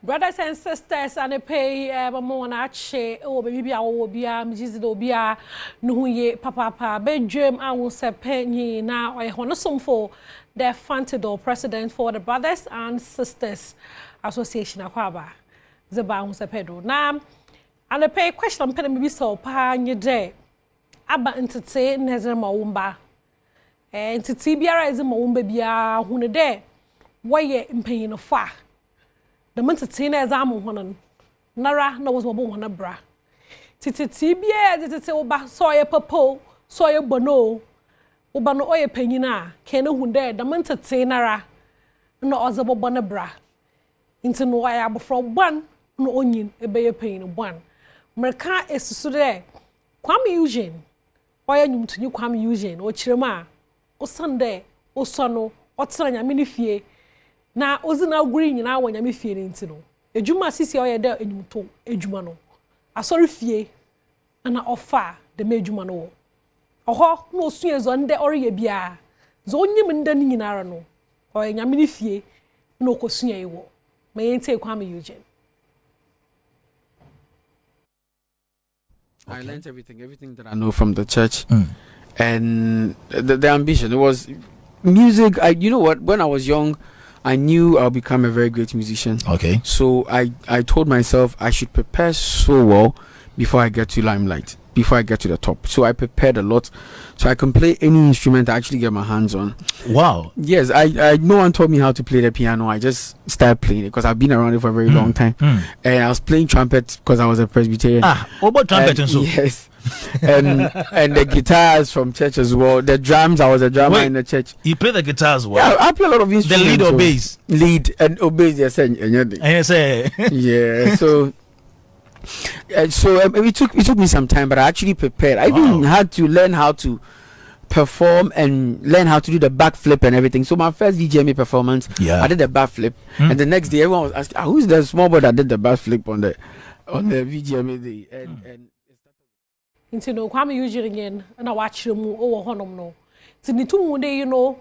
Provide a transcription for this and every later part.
Brothers and sisters, and pay mama na ache o baby a wo bia mjizi do bia no ye papa Badwam Ahosepe nyi na oye hono somfo the Fantido president for the Brothers and Sisters Association akwaba Zeba Ahosepe do na and pay question pen me bi so pa nyi de aba ntete nezere ma wumba ntete biara eze ma wumba bia hunu de woye mpanyino fa the mentity na exam honon nara na was mabo hona bra tititi bia tititi oba so ye popo so ye bono oba no oye panyina ke na hunde the mentity nara na ozebo bona bra into no ya bofro ban no onyin ebe ye panyin ban merka esusu de Kwame Eugene oya nyumtunyi Kwame Eugene o kirema o Sunday o sono o tsanya mini fie na ozina aguri nyina awanya me fie nti no edwuma sisi oye de enyumto edwuma no asori fie na ofa de me edwuma no oho na osue zo nde oreye bia zo onyim nde ni nyinara no oye nyame ni fie na okosue ewo me yente Kwame Eugene. I learned everything that I know from the church, and the ambition. It was music. You know what? When I was young, I knew I'll become a very great musician. Okay. So I told myself I should prepare so well before I get to limelight, before I get to the top. So I prepared a lot, so I can play any instrument I actually get my hands on. Wow. Yes, I no one taught me how to play the piano. I just started playing it because I've been around it for a very long time. And I was playing trumpet because I was a Presbyterian. What about trumpet and so? Yes. and the guitars from church as well. The drums, I was a drummer in the church. You play the guitar as well? Yeah, I play a lot of instruments. The lead or bass? Lead and bass, yes. Yeah, so it took me some time, but I actually prepared. I even had to learn how to perform and learn how to do the backflip and everything. So my first VGMA performance, I did the backflip, and the next day everyone was asking, "Who's the small boy that did the backflip on the VGMA day?" And into no Kwame Eugene again, and I watch them over Honum no. So the 2 day, you know,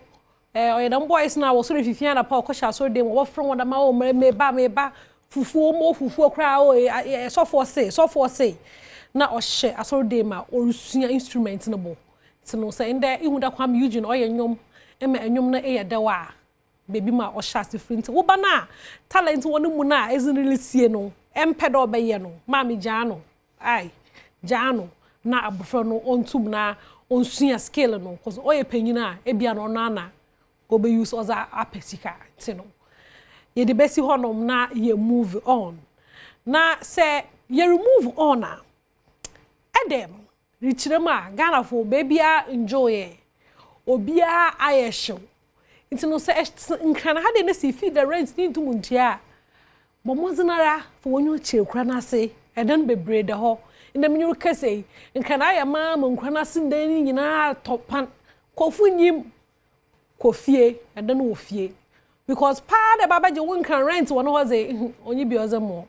or them boys now was sort of if you and Paul Kosha, so they were from one of my own me ba fufu cry so for say na o she asoro dey ma o rusua instrument no bo so no say nda ihu da Kwame Eugene o ye nyom e ma enyom na e ye dawa baby ma o sha different wo ba na talent wonu mu na ezin really sie no empedo obeye no ma me jano jano na abufro no ontum na onsua scale no cause o ye panyina e bia no na go be use oza apesika ti no ye the best honom na ye move on na say ye remove on Adom richirema Ghana for baby enjoy obia ayesho nti no say nkana ha de na si feed the rent ni ntum ntia bomozinara for wonyo chekura na say eden bebre de ho ndem nyu kase nkana ya ma nkwana sinde ni nyina topan kofu nyim kofie eden wo fie because pa the baba je won can rent one was only be ozemo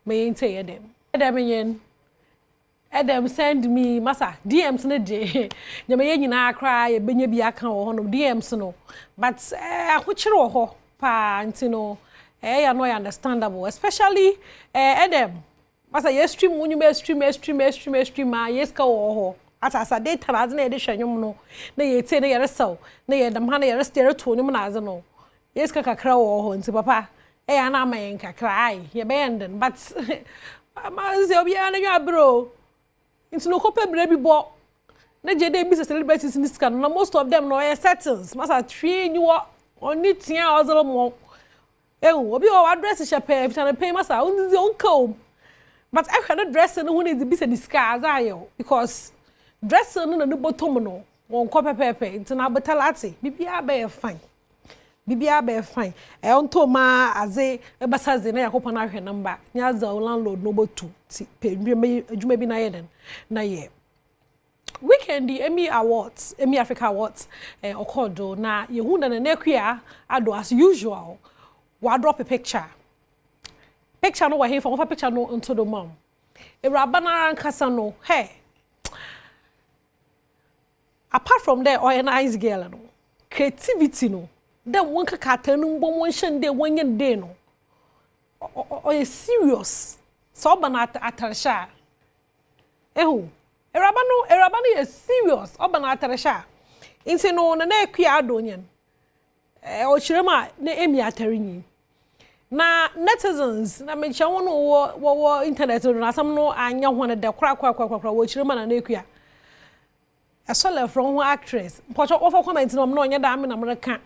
me ente Adom yen Adom send me masa DMs ne de nyama ye nyina akra ye benya bi aka wo ho no DMs no but ahokyere wo ho pa nti no ya no understandable especially Adom masa ye stream wonyu be stream ma yes ka wo ho atasa data na ze na ye de hwanyum no na ye tie na ye resaw na ye dam ha na ye restere to nyum na ze no yes kakra wo ho nti papa ya na amayen kakra ai ye be enden but ma ze obi ana nya bro nti no kope bre bi bo na je dey business celebrities in this can no most of them no settings masa train you oni tia ozolo mo obi o address shepe if na pay masa unzi onko but I cannot dress no when is business disguise ayo because dress no na bottom no won ko pepepe nti na betalati bibia be fine bibia be fine onto ma aze ebasaze na yakopa na hwe number nya za landlord no botu ti pedwuma adwuma bi na ye den na ye weekend the Emmy Awards Emmy Africa Awards okodo na yehu na nekua ado as usual wa drop a picture no wa here for picture no into the mom Ewraba na nkasa no hey apart from there or a nice girl no creativity no then one kakata no bom one shende one day no oye serious so ba na ataresha ehu eraba no is serious oba na ataresha inse no na ekua adonyen o chirema na emi atarenyi na netizens na me che wono wo internet no asam no anya ho ne de kra wo chirema na ekua asola from one actress pocho offer comment no onye da me na mreka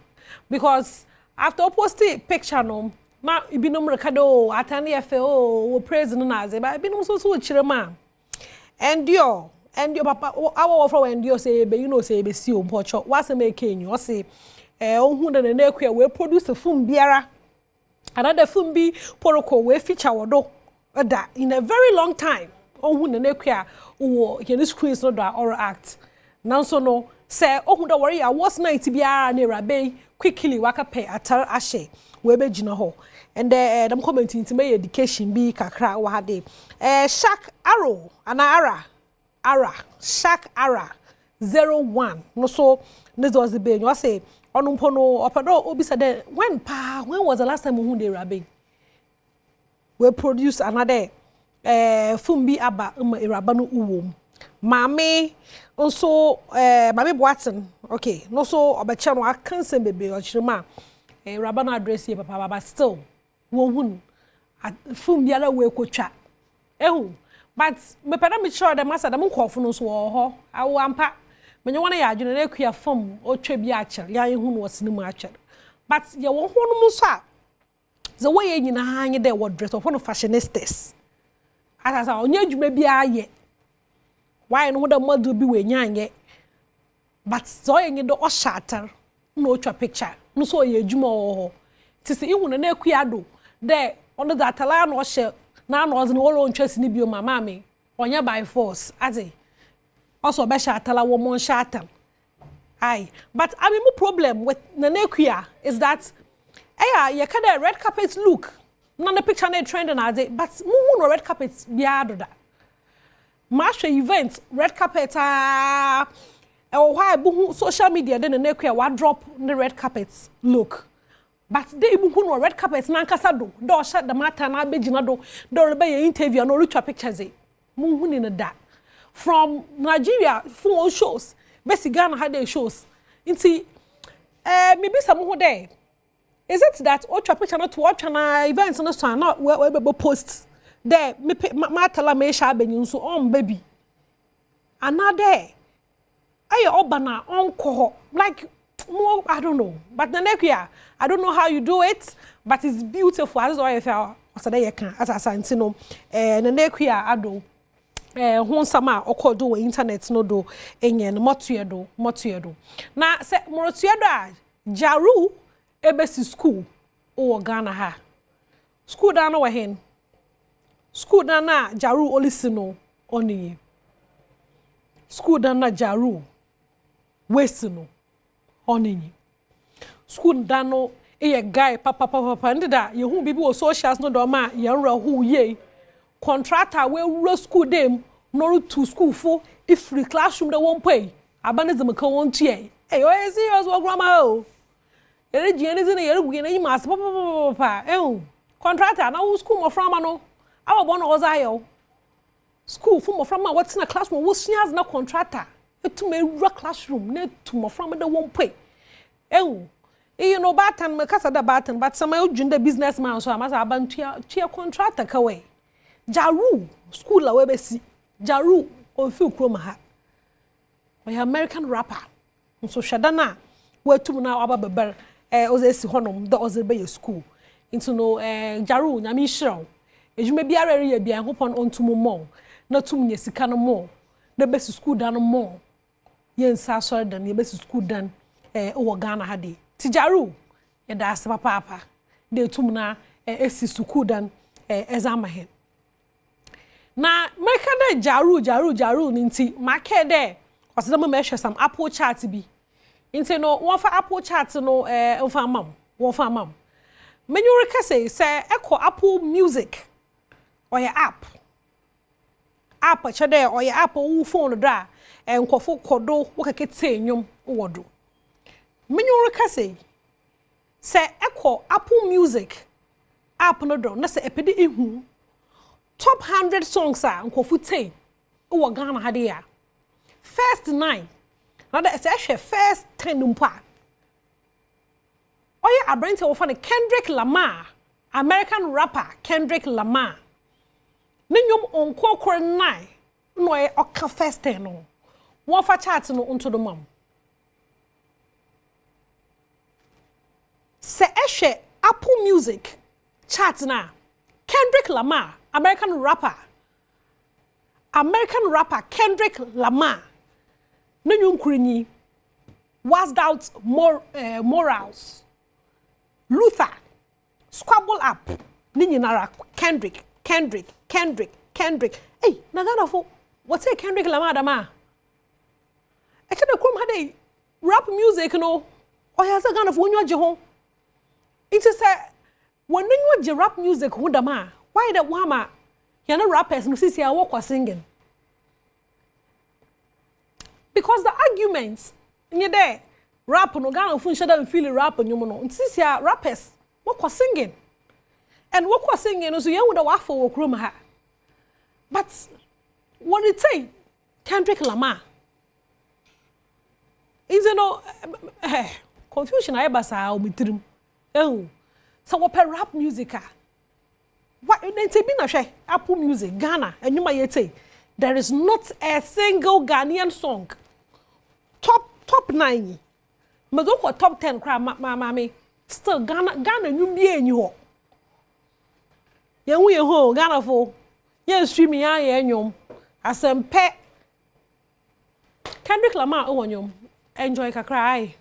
because after posting picture no na ibinom rekado atane efe wo praise no na ze ba ibinom so chirema endio papa our for endio say be you know say be si o pocho wase make enyu o say ohun na na ekua we produce film biara another film bi poroko we feature wodo da in a very long time ohun na ekua wo here screens no da or act nanso no say ohun da worry ya was night biara na rabe quickly waka pay atar ahye we be gina ho and them commenting to my education bi kakra wa hade Shark Arrow ara Shark Ara 01 no so this was the be you say onumpo no opedo obi said when was the last time we dey rabe we produce another film bi aba iraba no uwom mame nso mame boaten okay no so obeche no akanse bebe ochirema iraba no address here papa baba still won hun film biala we kwotwa ehu but me peda me sure dem asa dem nkofo no so wo ho awo ampa menye wona ya adwene na ekua film otwa bi acher ya hu no wasene mu acher but ye wo ho no mu so a the way ye nyina ha nye de wo dress of no fashionistas asa onye adwuma bi aye why no da model bi we nyanye but so ye nye do o shatter no otwa picture no so ye adwuma wo tisi ihu na ekua do de ono da atala no hye na no ozne wo ntwasi ni bio mama me onye by force ade also be shatala wo mon shatal ai but I mean problem with nanekua is that you can a red carpet look na the picture na trend na ade but mu no red carpet bia do da masha event red carpet why bu social media de nanekua wa drop the red carpet look but they even no red carpet na nkasa do shut the matter na begina do be interview no reach pictures mu hu ni da from Nigeria for shows besi Ghana had their shows inti maybe some who there is it that ultra picture not to watch na events no so not we be post there me tell me sha benyun so on baby another aye obana onko like more I don't know but the next year I don't know how you do it but it's beautiful as all you feel so there you can as I no the next year Adom hon sama okodo we internet no do enye no motuedo na se motuedo a jaru ebesi school o Ghana ha school da no we hen school da na jaru olisi no oni school da na jaru wesi no oni school da no e guy papa ndida ye hu bibi o socials no do ma ye nra hu ye contractor we ro school dem no to school for if free classroom they won't pay abanism ka won tie o serious wo grandma o ere jiene zine ere guye na yimas papa contractor na school mo from no awo bo no ozayo school for mo from what's in a classroom wo sias na contractor to me ro classroom na to mo from they won't pay you know batan me kasa da batan but some ujunda businessman so amasa abantua contractor ka we jaru school la we be si jaru on feel chroma ha we American rapper so shadana we tum na aba beber oze si honom da oze be school into no jaru nyame hiraw ejuma biara re bia hopon ontum mo na tum nya sika no mo na be school dan mo yensa sori dan ye be school dan o Ghana ha de ti jaru ye da ase papa de tum na esi school dan exam he na meka de jaru ninti make de oseda mo measure some apple chart bi nti no won fa apple chart no won fa mam menyu rekase say ekọ apple music or your app che de or your app wo phone do a enkofo kodo wo kekete enwom wodo menyu rekase say ekọ apple music app no do na se epede ehu top 100 songs a nkofu 10 wo Ghana ha de ya first 9 na da se hwe first 10 mpa oye abrante wo fa ne Kendrick Lamar American rapper Kendrick Lamar ne nyom onkokoro 9 no e oka first 10 no wo fa chart no onto do mam se ehwe Apple Music chart na Kendrick Lamar American rapper Kendrick Lamar ne nyom kurinyi washed out morals Luther Squabble Up ni nyinara Kendrick hey na Ghana fo what say Kendrick Lamar dama e ke be krom ha rap music no o ya say Ghana fo onyo je ho it is when you je rap music ho dama why that one ma ya na rappers no sisi a work singing because the arguments in there rap no Ghana fo nshada feel rap nyum no sisi a rappers work singing and what was singing so you would have for krom ha but what it say Kendrick Lamar is no confusion I basa o mitrim so what rap music what they say be na hwe Apple Music Ghana enuma yete there is not a single Ghanaian song top 9 medoko top 10 kra mama still Ghana nyum bi enyi ho yen we ho Ghana fo yen streaming ya enyom asempe Kendrick Lamar o wonyom enjoy kakra ai